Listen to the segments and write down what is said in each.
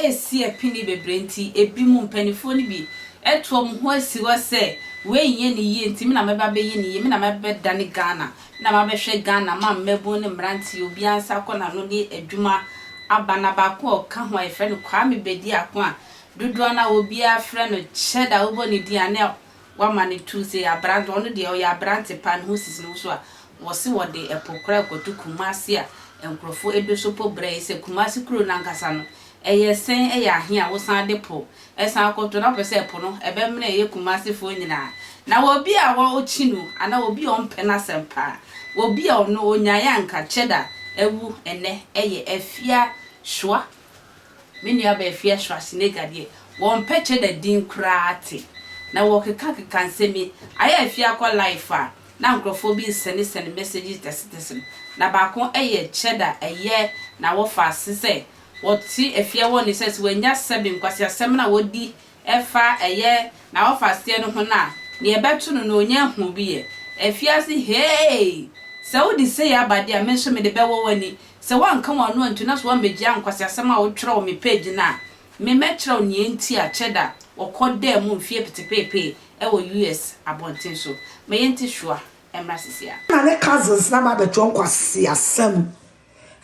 esi epini bebrenti ebi mu mpanifo ni bi eto mo ho asiwa se we yen ni ye ntimi na meba be yen ni ye me na meba dane Ghana na ma be hwe Ghana ma mmebu ne mranti obi ansa kona no ni adwuma abana ba ko ka ho efe no kwa me bedi akwa dodo na obi afre no Cheddar obo ni diane wa mane tu se abrant ono de o ya abrant pan ho sisi no so a wo se wo de epokra kotu Kumasi a enkrofo edosopo brɛ se Kumasi kuro nankasa no eyesen eya ahia wo san de po esan akoto na pese po no ebemna eye Kumasi fo nyina na obi a wo ochinu ana obi on pena sempa obi a ono onyaya nka Cheddar ewu ene eye Afia Schwar mini aba Afia Schwar sinegade won pe Cheddar din krate na wo keka nsemi aye Afia kwa life a na nkrofo bi send messages test na ba kon eye Cheddar eye na wo fa sese woti Afia woni sese wanya 7 kwasi asem na wodi efa eye na wo fa se no ho na ne ebetu no onya hu bi ye Afia si hey se wodi se ya bade a menso me de bewo wani se wanka wanu antu na so wa megia nkwasi asem a wo twere wo me page na me metro ni enti a Cheddar okode mu mfie petepepe e wo US abontin so me yenti Schwar emrasisia na ne cousins na ma betwo nkwasi asem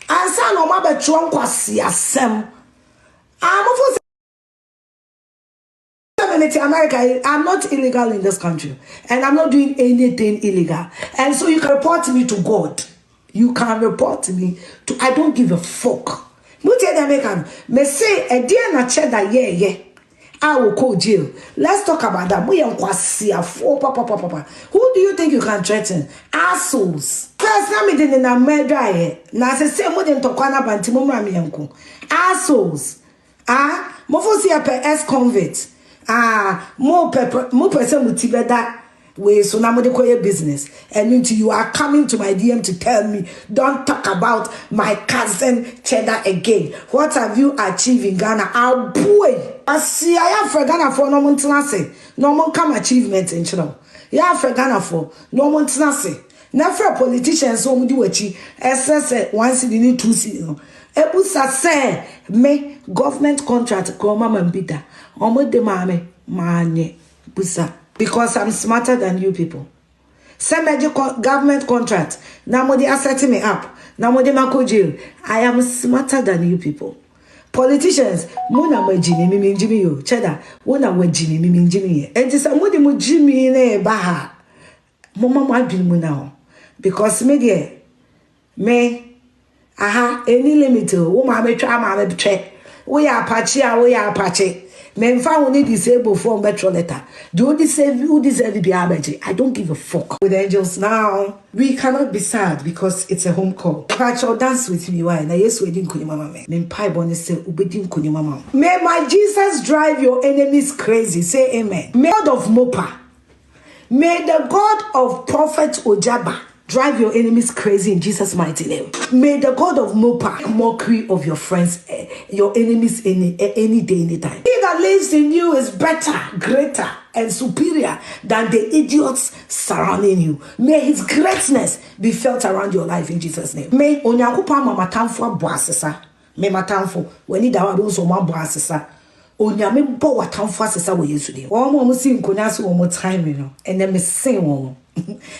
ansa no ma betwo nkwasi asem amofo America, I'm not illegal in this country and I'm not doing anything illegal, and so you can report me to God. You can report me to I don't give a fuck. Me say a dear na Cheddar yeah I will call jail. Let's talk about that. Who do you think you can threaten? Assholes. First, na me didn't na murder here. Na se say mo den tokwana banti mo mra me yanko. Assholes. Mo fo see a ex-convict. More person multiveda way so now the business. And until you are coming to my DM to tell me, don't talk about my cousin Cheddar again. What have you achieved in Ghana? Oh boy, I see I have for Ghana for no one say no one come achievement in channel. Yeah, for Ghana for no one say. Never politicians so do wachi. SS once you need to see. Ebusa say me government contract ko mama mbida. Omo de mame manye busa because I'm smarter than you people. Send me government contract. Now mo they are setting me up. Now mo they mako jail. I am smarter than you people. Politicians, muna majimi mimi njimi yo. Cheddar, muna wajimi mimi njimi ye. And this mo de mo jimi ne baha. Mo mama adwin mu now because me any limit wo ma me twa ma me twa wo ya apache men fa woni disabled for metro letter do who deserve be abeje. I don't give a fuck with angels now. We cannot be sad because it's a home call. Pacho dance with me why na yesu edi nkonyi mama me pai boni say ubedi nkonyi mama. May my Jesus drive your enemies crazy. Say amen. May God of Mopa, may the God of Prophet Ojaba drive your enemies crazy in Jesus' mighty name. May the God of Mopa make mockery of your friends, your enemies any day, anytime. He that lives in you is better, greater, and superior than the idiots surrounding you. May his greatness be felt around your life in Jesus' name. May onyakupa mama tamfo boasesa. May matamfo when he dawa don so man boasesa. Onyame bo watamfo asesa we Yesu de. Omo si nkonya so omo time no. And then me sing omo.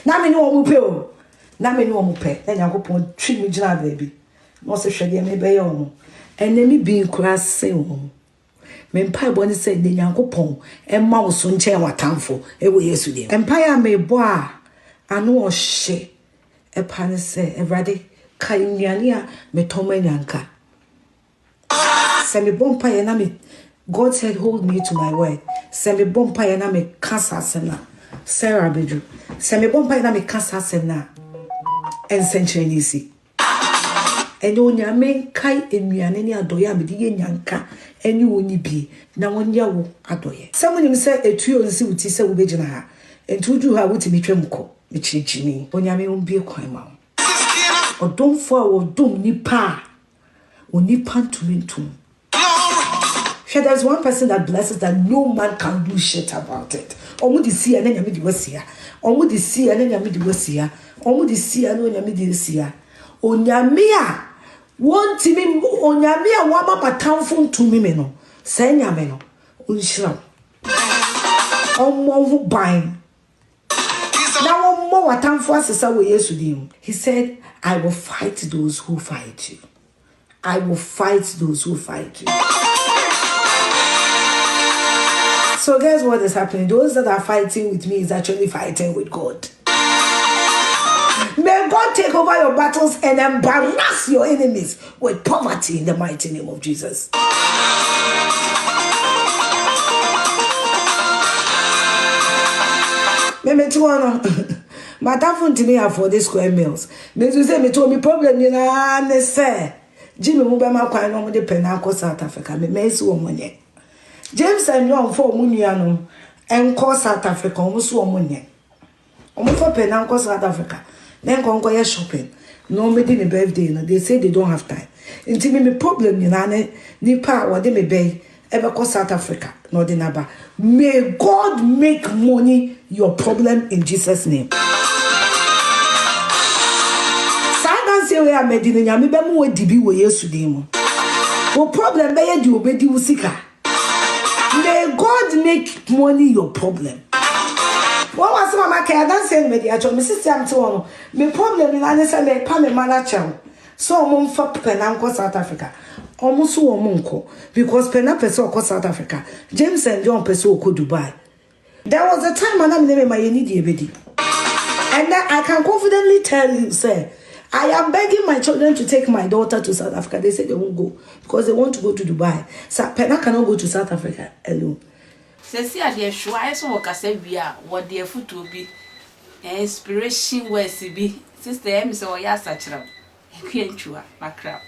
Na me no omo pe o. Na me no omo pe. Na yakopon twi mi gina baby. No se hwede me be yo. Ene mi bi nkura se omo. Me mpa bo ne se de yakopon e ma wo so nche watamfo e we Yesu de. Mpa ya me bo a anu o hye e pa ne se Ewrade kai nnuane a me toma nyanka. Se me bo mpa ya na me God said, hold me to my word. Send me bompa yana me kasa sena. Sarah Bedru. Send me bompa yana me kasa sena. And century nisi. And on ya men kai and me and any adoya with the yanka and you won't be. Now on ya adoye. Someone him said a trio and see what he said with Bejana. And to do her with me tremco, which Jimmy. On ya me won't be a crime. Or don't fall or don't ni pa. Or ni pan to me too. There's one person that blesses that no man can do shit about it. Omu di see and then yami di wasia. Omu di see and then yami di wasia. Omu di see and then yami di wasia. Onyamia Won timi onyame a wama matamfo ntumi me no. Say nyame no. Unshira. Omo hu ban. Na omo watamfo asesa wo Yesu dim. He said, I will fight those who fight you. I will fight those who fight you. So guess what is happening? Those that are fighting with me is actually fighting with God. May God take over your battles and embarrass your enemies with poverty in the mighty name of Jesus. My phone to me for this square meals. Me to say me told me problem you know say Jimmy Mubama kwa no de penako South Africa. Me mess woman. James and John for Muniano and call South Africa almost woman. Almost for penako South Africa. Then go shopping. No meeting a birthday. They say they don't have time. Until me problem you know ni pa what they may be ever call South Africa. No de naba. May God make money your problem in Jesus' name. Say we are medina nyame be mo dibi wo Yesu din mo. Wo problem be ye di obedi wo sika. May God make money your problem. What was mama care dan say me dia cho me sister am to no. Me problem na ne say me pa me mala chew. So mo mfa pena nko South Africa. Omo so wo mo nko because pena person ko South Africa. James and John person ko Dubai. There was a time man me my need ebedi. And I can confidently tell you say I am begging my children to take my daughter to South Africa. They said they won't go because they want to go to Dubai. So Pena cannot go to South Africa alone. Sesi Afia Schwar so wakase bia what their foot will be inspiration where be sister em so ya sachira. Ekwenchua makra.